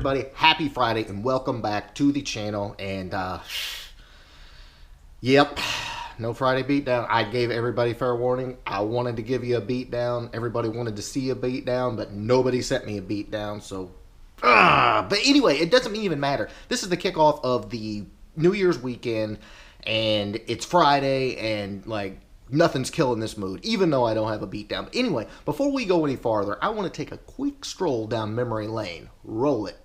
everybody? Happy Friday and welcome back to the channel. And yep, no Friday beatdown. I gave everybody fair warning. I wanted to give you a beatdown. Everybody wanted to see a beatdown, but nobody sent me a beatdown. So, but anyway, it doesn't even matter. This is the kickoff of the New Year's weekend, and it's Friday, and like nothing's killing this mood, even though I don't have a beatdown. But anyway, before we go any farther, I want to take a quick stroll down memory lane. Roll it.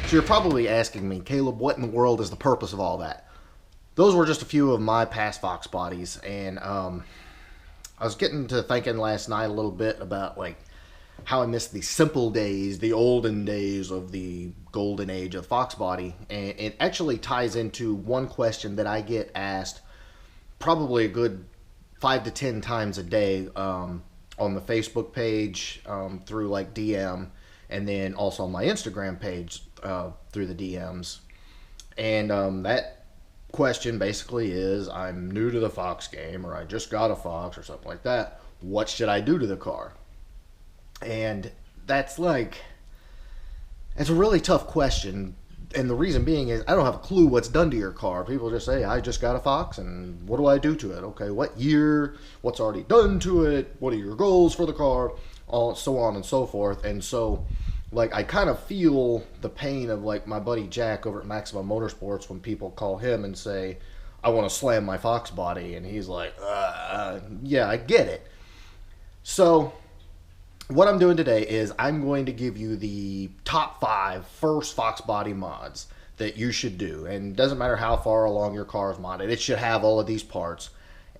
So you're probably asking me, Caleb, what in the world is the purpose of all that? Those were just a few of my past Fox bodies, and I was getting to thinking last night a little bit about like how I miss the simple days, the olden days of the golden age of Fox body, and it actually ties into one question that I get asked probably a good 5 to 10 times a day on the Facebook page through like DM, and then also on my Instagram page through the DMs. And that question basically is, I'm new to the Fox game, or I just got a Fox or something like that. What should I do to the car? And that's like, it's a really tough question. And the reason being is I don't have a clue what's done to your car. People just say, I just got a Fox, and what do I do to it? Okay, what year? What's already done to it? What are your goals for the car? All so on and so forth. And so, like, I kind of feel the pain of, like, my buddy Jack over at Maximum Motorsports when people call him and say, I want to slam my Fox body. And he's like, yeah, I get it. So what I'm doing today is I'm going to give you the top 5 first Fox body mods that you should do. And it doesn't matter how far along your car is modded. It should have all of these parts.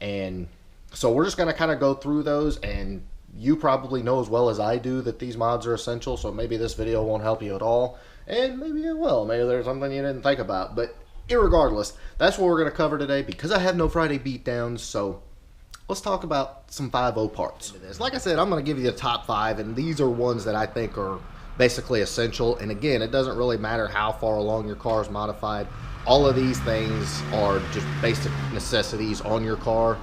And so we're just going to kind of go through those, and you probably know as well as I do that these mods are essential, so maybe this video won't help you at all, and maybe it will. Maybe there's something you didn't think about, but irregardless, that's what we're going to cover today because I have no Friday beatdowns, so let's talk about some 5.0 parts. Like I said, I'm going to give you the top 5, and these are ones that I think are basically essential, and again, it doesn't really matter how far along your car is modified. All of these things are just basic necessities on your car,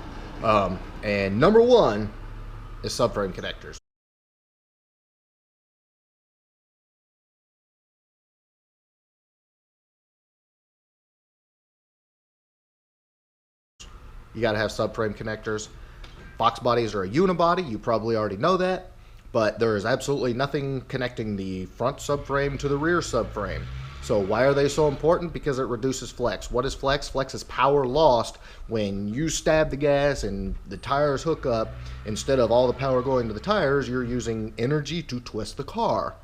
and number 1 is subframe connectors. You got to have subframe connectors. Fox bodies are a unibody. You probably already know that, but there is absolutely nothing connecting the front subframe to the rear subframe. So why are they so important? Because it reduces flex. What is flex? Flex is power lost when you stab the gas and the tires hook up. Instead of all the power going to the tires, you're using energy to twist the car.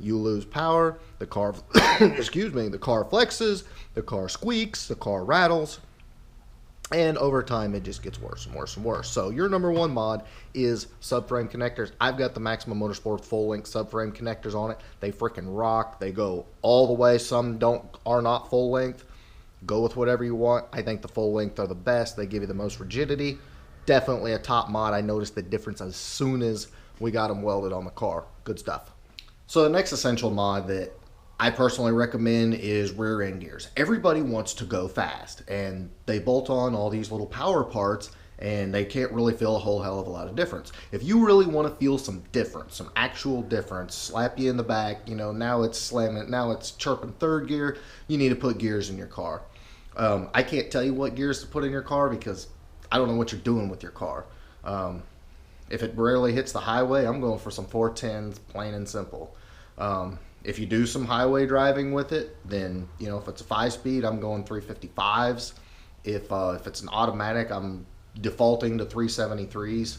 You lose power, the car, excuse me, the car flexes, the car squeaks, the car rattles, and over time it just gets worse and worse and worse. So your number 1 mod is subframe connectors. I've got the Maximum Motorsport full length subframe connectors on it. They freaking rock. They go all the way. Some are not full length. Go with whatever you want. I think the full length are the best. They give you the most rigidity. Definitely a top mod. I noticed the difference as soon as we got them welded on the car. Good stuff. So the next essential mod that I personally recommend is rear end gears. Everybody wants to go fast, and they bolt on all these little power parts, and they can't really feel a whole hell of a lot of difference. If you really want to feel some difference, some actual difference, slap you in the back, you know, now it's slamming, now it's chirping 3rd gear, you need to put gears in your car. I can't tell you what gears to put in your car because I don't know what you're doing with your car. If it rarely hits the highway, I'm going for some 410s, plain and simple. If you do some highway driving with it, then, you know, if it's a 5-speed, I'm going 355s. If it's an automatic, I'm defaulting to 373s.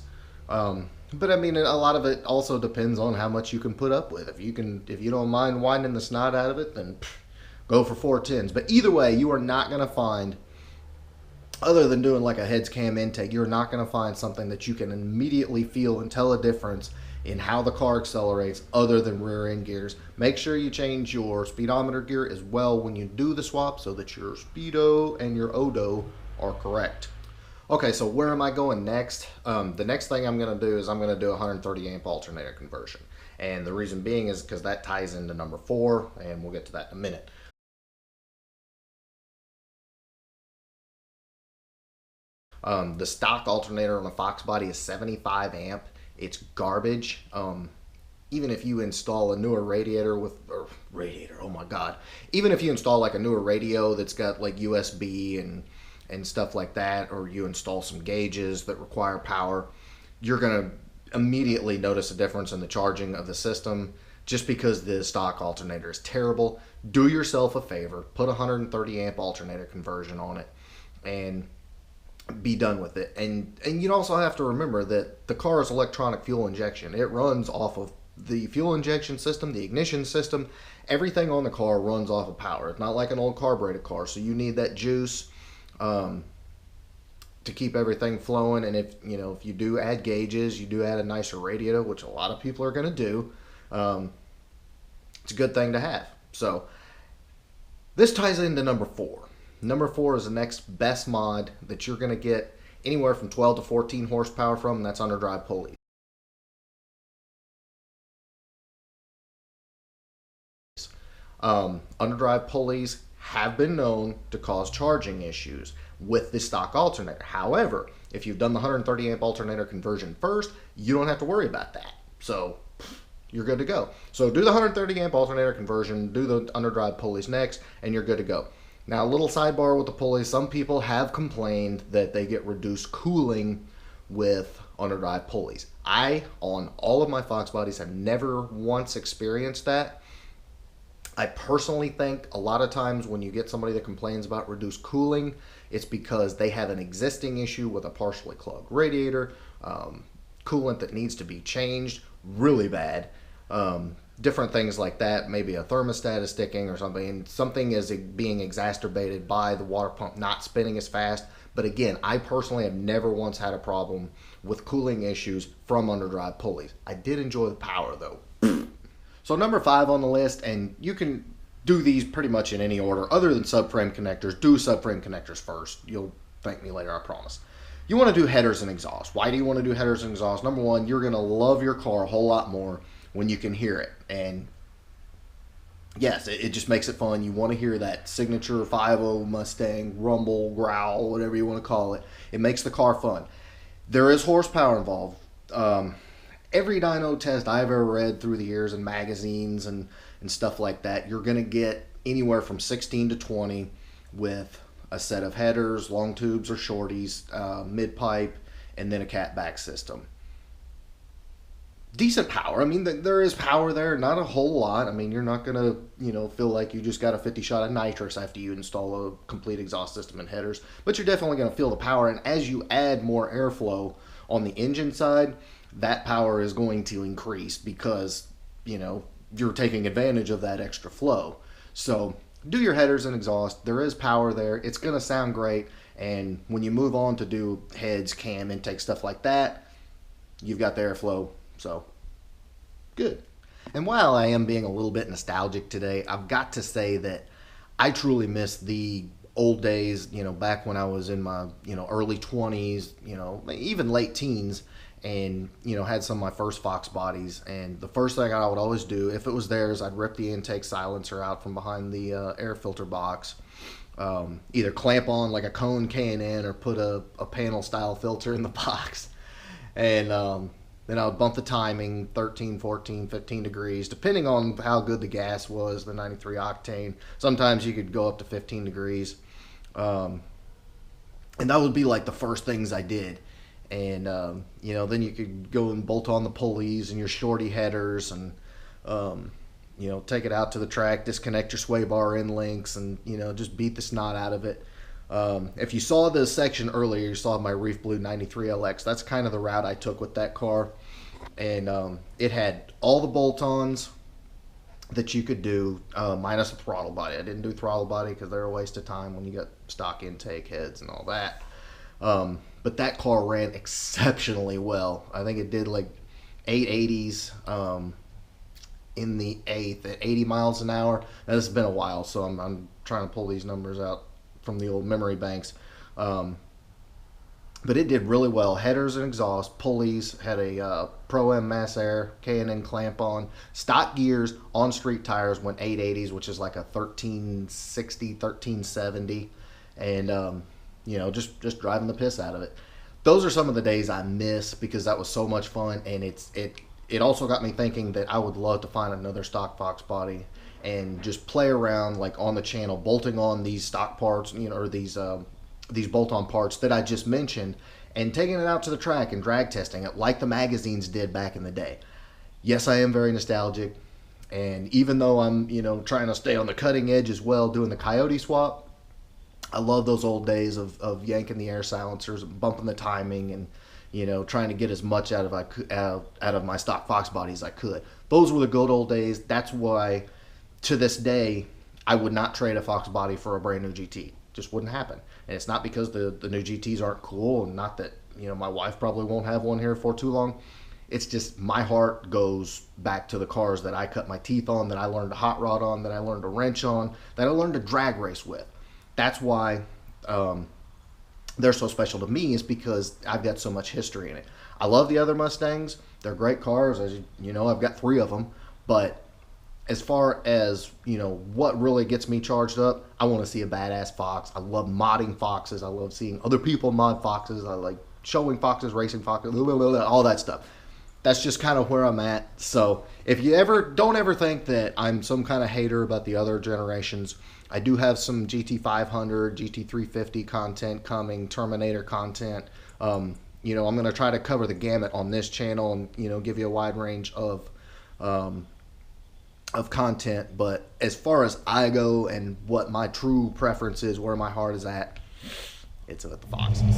But I mean, a lot of it also depends on how much you can put up with. If you don't mind winding the snot out of it, then go for 410s. But either way, you are not going to find, other than doing like a heads cam intake, you're not going to find something that you can immediately feel and tell a difference in how the car accelerates other than rear end gears. Make sure you change your speedometer gear as well when you do the swap so that your speedo and your odo are correct. Okay, so where am I going next? The next thing I'm going to do is I'm going to do a 130 amp alternator conversion. And the reason being is because that ties into number 4, and we'll get to that in a minute. The stock alternator on the Fox body is 75 amp. It's garbage. Even if you install a newer oh my god. Even if you install like a newer radio that's got like USB and stuff like that, or you install some gauges that require power, you're going to immediately notice a difference in the charging of the system just because the stock alternator is terrible. Do yourself a favor, put a 130 amp alternator conversion on it and be done with it. And you also have to remember that the car is electronic fuel injection. It runs off of the fuel injection system, the ignition system. Everything on the car runs off of power. It's not like an old carbureted car, so you need that juice to keep everything flowing. And if you do add gauges, you do add a nicer radiator, which a lot of people are going to do, it's a good thing to have. So this ties into number 4. Number 4 is the next best mod that you're going to get anywhere from 12 to 14 horsepower from, and that's Underdrive pulleys. Underdrive pulleys have been known to cause charging issues with the stock alternator. However, if you've done the 130 amp alternator conversion first, you don't have to worry about that. So you're good to go. So do the 130 amp alternator conversion, do the Underdrive pulleys next, and you're good to go. Now, a little sidebar with the pulleys. Some people have complained that they get reduced cooling with Underdrive pulleys. I, on all of my Fox bodies, have never once experienced that. I personally think a lot of times when you get somebody that complains about reduced cooling, it's because they have an existing issue with a partially clogged radiator, coolant that needs to be changed really bad. Different things like that. Maybe a thermostat is sticking or something, and something is being exacerbated by the water pump not spinning as fast. But again, I personally have never once had a problem with cooling issues from Underdrive pulleys. I did enjoy the power though. So number 5 on the list, and you can do these pretty much in any order other than subframe connectors. Do subframe connectors first. You'll thank me later, I promise. You want to do headers and exhaust. Why do you want to do headers and exhaust? Number 1, you're going to love your car a whole lot more when you can hear it. And yes, it just makes it fun. You want to hear that signature 5.0 Mustang rumble, growl, whatever you want to call it. It makes the car fun. There is horsepower involved. Every dyno test I've ever read through the years in magazines and stuff like that, you're going to get anywhere from 16 to 20 with a set of headers, long tubes or shorties, mid-pipe, and then a catback system. Decent power. I mean, there is power there, not a whole lot. I mean, you're not going to, feel like you just got a 50 shot of nitrous after you install a complete exhaust system and headers, but you're definitely going to feel the power. And as you add more airflow on the engine side, that power is going to increase because, you're taking advantage of that extra flow. So do your headers and exhaust. There is power there. It's going to sound great. And when you move on to do heads, cam, intake, stuff like that, you've got the airflow. So, good. And while I am being a little bit nostalgic today, I've got to say that I truly miss the old days, back when I was in my, early 20s, even late teens, and, had some of my first Fox bodies. And the first thing I would always do, if it was theirs, I'd rip the intake silencer out from behind the air filter box, either clamp on like a cone K&N or put a panel style filter in the box. And, then I would bump the timing 13, 14, 15 degrees, depending on how good the gas was, the 93 octane. Sometimes you could go up to 15 degrees. And that would be like the first things I did. And, then you could go and bolt on the pulleys and your shorty headers and, take it out to the track, disconnect your sway bar end links and, just beat the snot out of it. If you saw the section earlier, you saw my Reef Blue 93LX. That's kind of the route I took with that car. and it had all the bolt-ons that you could do, minus the throttle body. I didn't do throttle body because they're a waste of time when you got stock intake heads and all that. But that car ran exceptionally well. I think it did like 880s in the 8th at 80 miles an hour. Now, this has been a while, so I'm trying to pull these numbers out from the old memory banks. But it did really well. Headers and exhaust, pulleys, had a Pro-M Mass Air, K&N clamp on. Stock gears, on-street tires went 880s, which is like a 1360, 1370. And, just driving the piss out of it. Those are some of the days I miss because that was so much fun. And it also got me thinking that I would love to find another stock Fox body and just play around like on the channel, bolting on these stock parts, or these bolt-on parts that I just mentioned, and taking it out to the track and drag testing it like the magazines did back in the day. Yes, I am very nostalgic, and even though I'm, trying to stay on the cutting edge as well, doing the Coyote swap, I love those old days of yanking the air silencers, bumping the timing, and trying to get as much out of my stock Fox body as I could. Those were the good old days. That's why, to this day, I would not trade a Fox body for a brand new GT. Just wouldn't happen. And it's not because the new GTs aren't cool, and not that my wife probably won't have one here for too long. It's just my heart goes back to the cars that I cut my teeth on, that I learned to hot rod on, that I learned to wrench on, that I learned to drag race with. That's why they're so special to me, is because I've got so much history in it. I love the other Mustangs. They're great cars. As you know, I've got 3 of them. But as far as, what really gets me charged up, I want to see a badass Fox. I love modding Foxes. I love seeing other people mod Foxes. I like showing Foxes, racing Foxes, all that stuff. That's just kind of where I'm at. So if you don't ever think that I'm some kind of hater about the other generations, I do have some GT500, GT350 content coming, Terminator content. I'm going to try to cover the gamut on this channel and, give you a wide range of content. But as far as I go and what my true preference is, where my heart is at, it's at the Foxes.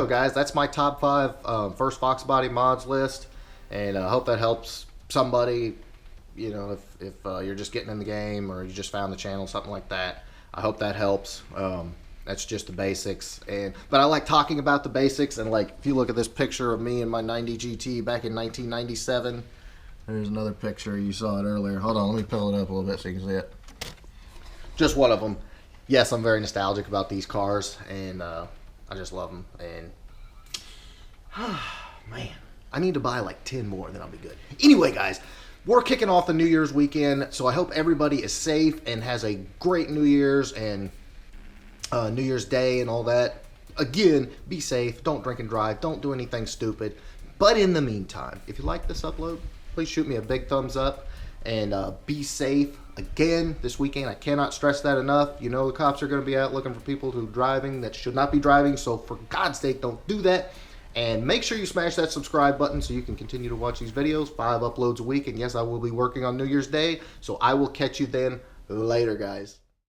Guys, that's my top 5 first Fox body mods list, and I hope that helps somebody. If you're just getting in the game or you just found the channel, something like that. I hope that helps. That's just the basics, but I like talking about the basics. And like, if you look at this picture of me in my 90 GT back in 1997, there's another picture. You saw it earlier. Hold on, let me pull it up a little bit so you can see it. Just one of them. Yes, I'm very nostalgic about these cars, and I just love them. And man, I need to buy like 10 more, and then I'll be good. Anyway, guys, we're kicking off the New Year's weekend, so I hope everybody is safe and has a great New Year's and New Year's Day and all that. Again, be safe. Don't drink and drive. Don't do anything stupid. But in the meantime, if you like this upload, please shoot me a big thumbs up, and be safe. Again, this weekend, I cannot stress that enough. The cops are going to be out looking for people who are driving that should not be driving, so for God's sake, don't do that. And make sure you smash that subscribe button so you can continue to watch these videos. 5 uploads a week, and yes, I will be working on New Year's Day, so I will catch you then. Later, guys.